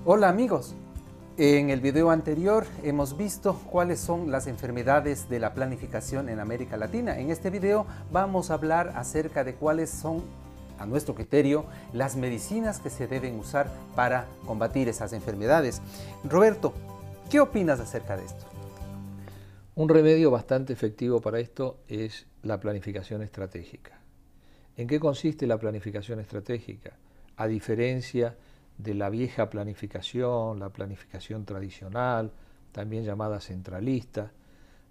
Hola amigos, en el video anterior hemos visto cuáles son las enfermedades de la planificación en América Latina. En este video vamos a hablar acerca de cuáles son, a nuestro criterio, las medicinas que se deben usar para combatir esas enfermedades. Roberto, ¿qué opinas acerca de esto? Un remedio bastante efectivo para esto es la planificación estratégica. ¿En qué consiste la planificación estratégica? A diferencia de la vieja planificación, la planificación tradicional, también llamada centralista,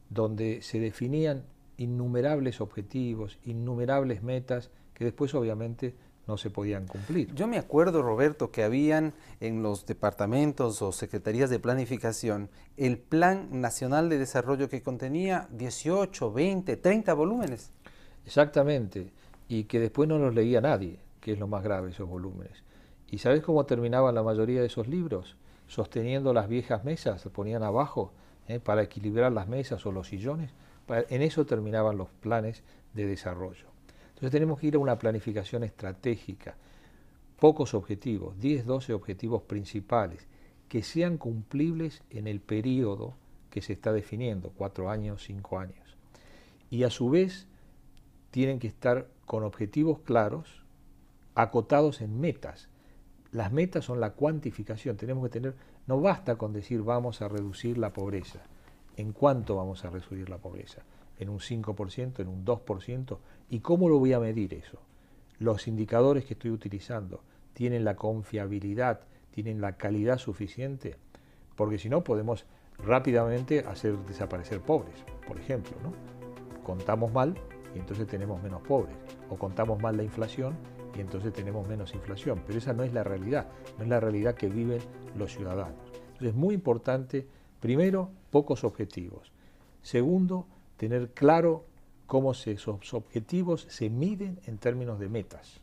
donde se definían innumerables objetivos, innumerables metas que después obviamente no se podían cumplir. Yo me acuerdo, Roberto, que habían en los departamentos o secretarías de planificación el Plan Nacional de Desarrollo que contenía 18, 20, 30 volúmenes. Exactamente, y que después no los leía nadie, que es lo más grave, esos volúmenes. ¿Y sabes cómo terminaban la mayoría de esos libros? Sosteniendo las viejas mesas, se ponían abajo para equilibrar las mesas o los sillones. En eso terminaban los planes de desarrollo. Entonces tenemos que ir a una planificación estratégica, pocos objetivos, 10, 12 objetivos principales, que sean cumplibles en el periodo que se está definiendo, 4 años, 5 años. Y a su vez tienen que estar con objetivos claros, acotados en metas. Las metas son la cuantificación, tenemos que tener, no basta con decir vamos a reducir la pobreza. ¿En cuánto vamos a reducir la pobreza? ¿En un 5%, en un 2%? ¿Y cómo lo voy a medir eso? Los indicadores que estoy utilizando tienen la confiabilidad, tienen la calidad suficiente, porque si no podemos rápidamente hacer desaparecer pobres, por ejemplo, ¿no? Contamos mal y entonces tenemos menos pobres, o contamos mal la inflación y entonces tenemos menos inflación, pero esa no es la realidad, no es la realidad que viven los ciudadanos. Entonces es muy importante, primero, pocos objetivos. Segundo, tener claro cómo esos objetivos se miden en términos de metas.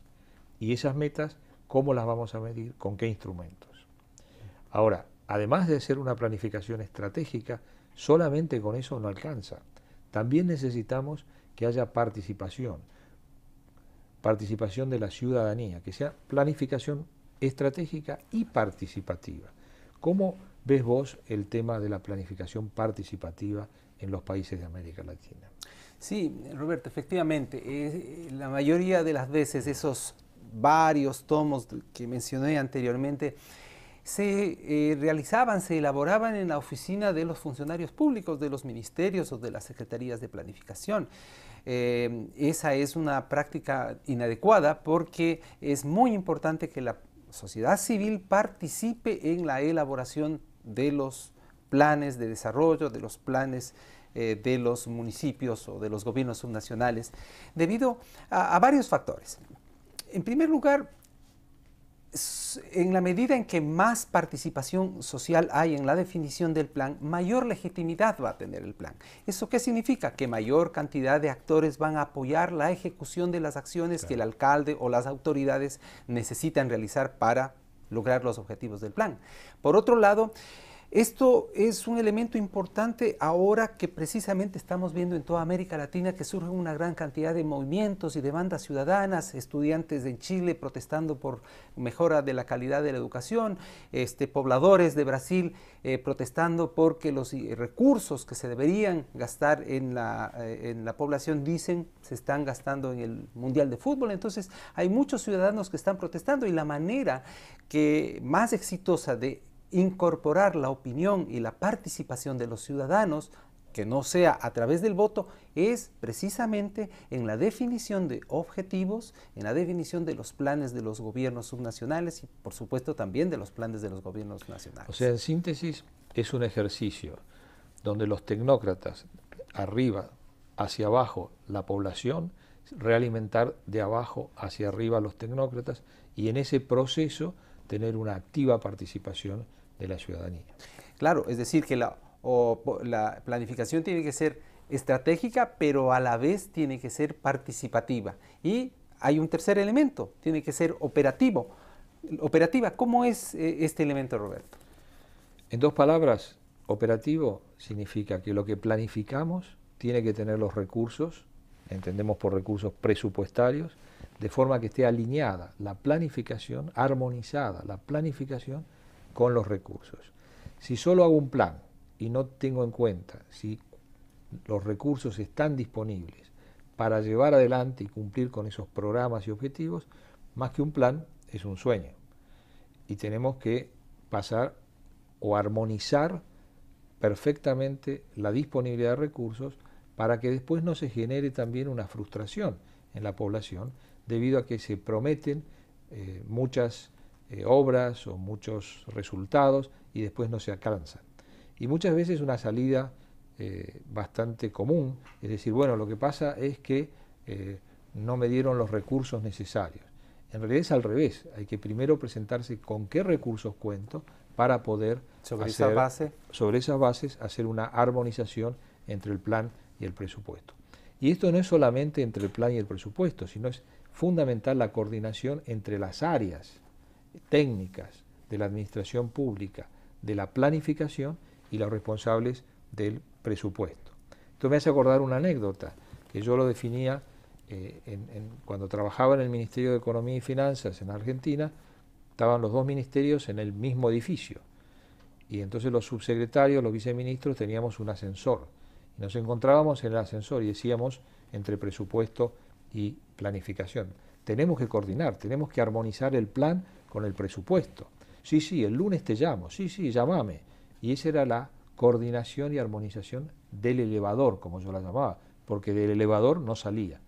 Y esas metas, ¿cómo las vamos a medir? ¿Con qué instrumentos? Ahora, además de hacer una planificación estratégica, solamente con eso no alcanza. También necesitamos que haya participación de la ciudadanía, que sea planificación estratégica y participativa. ¿Cómo ves vos el tema de la planificación participativa en los países de América Latina? Sí, Roberto, efectivamente, la mayoría de las veces esos varios tomos que mencioné anteriormente se realizaban, se elaboraban en la oficina de los funcionarios públicos, de los ministerios o de las secretarías de planificación. Esa es una práctica inadecuada porque es muy importante que la sociedad civil participe en la elaboración de los planes de desarrollo, de los planes de los municipios o de los gobiernos subnacionales, debido a varios factores. En primer lugar, en la medida en que más participación social hay en la definición del plan, mayor legitimidad va a tener el plan. ¿Eso qué significa? Que mayor cantidad de actores van a apoyar la ejecución de las acciones que el alcalde o las autoridades necesitan realizar para lograr los objetivos del plan. Por otro lado, esto es un elemento importante ahora que precisamente estamos viendo en toda América Latina que surgen una gran cantidad de movimientos y demandas ciudadanas, estudiantes en Chile protestando por mejora de la calidad de la educación, pobladores de Brasil protestando porque los recursos que se deberían gastar en la población, dicen, se están gastando en el Mundial de Fútbol. Entonces hay muchos ciudadanos que están protestando y la manera que más exitosa de incorporar la opinión y la participación de los ciudadanos, que no sea a través del voto, es precisamente en la definición de objetivos, en la definición de los planes de los gobiernos subnacionales y por supuesto también de los planes de los gobiernos nacionales. O sea, en síntesis, es un ejercicio donde los tecnócratas, arriba hacia abajo la población, realimentar de abajo hacia arriba los tecnócratas y en ese proceso tener una activa participación de la ciudadanía. Claro, es decir, que la planificación tiene que ser estratégica, pero a la vez tiene que ser participativa. Y hay un tercer elemento, tiene que ser operativo. Operativa, ¿cómo es este elemento, Roberto? En dos palabras, operativo significa que lo que planificamos tiene que tener los recursos, entendemos por recursos presupuestarios, de forma que esté alineada la planificación, armonizada la planificación con los recursos. Si solo hago un plan y no tengo en cuenta si los recursos están disponibles para llevar adelante y cumplir con esos programas y objetivos, más que un plan, es un sueño. Y tenemos que pasar o armonizar perfectamente la disponibilidad de recursos para que después no se genere también una frustración en la población debido a que se prometen muchas obras o muchos resultados y después no se alcanzan. Y muchas veces una salida bastante común es decir, bueno, lo que pasa es que no me dieron los recursos necesarios. En realidad es al revés, hay que primero presentarse con qué recursos cuento para poder sobre esas bases hacer una armonización entre el plan y el presupuesto. Y esto no es solamente entre el plan y el presupuesto, sino es fundamental la coordinación entre las áreas técnicas de la administración pública, de la planificación y los responsables del presupuesto. Esto me hace acordar una anécdota, que yo lo definía cuando trabajaba en el Ministerio de Economía y Finanzas en Argentina. Estaban los dos ministerios en el mismo edificio y entonces los subsecretarios, los viceministros teníamos un ascensor y nos encontrábamos en el ascensor y decíamos entre presupuesto y planificación, tenemos que coordinar, tenemos que armonizar el plan con el presupuesto. Sí, sí, el lunes te llamo, sí, sí, llámame. Y esa era la coordinación y armonización del elevador, como yo la llamaba, porque del elevador no salía.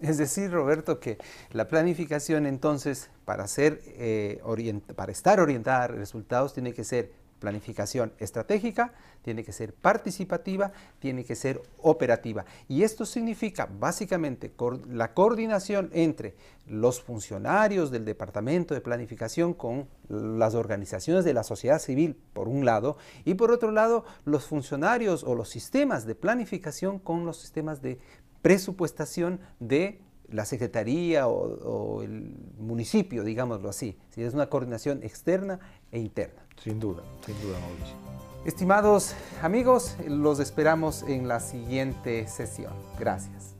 Es decir, Roberto, que la planificación entonces para estar orientada a resultados tiene que ser planificación estratégica, tiene que ser participativa, tiene que ser operativa. Y esto significa básicamente la coordinación entre los funcionarios del Departamento de Planificación con las organizaciones de la sociedad civil, por un lado, y por otro lado, los funcionarios o los sistemas de planificación con los sistemas de presupuestación de la Secretaría o el municipio, digámoslo así. Es una coordinación externa e interna. Sin duda, Mauricio. Estimados amigos, los esperamos en la siguiente sesión. Gracias.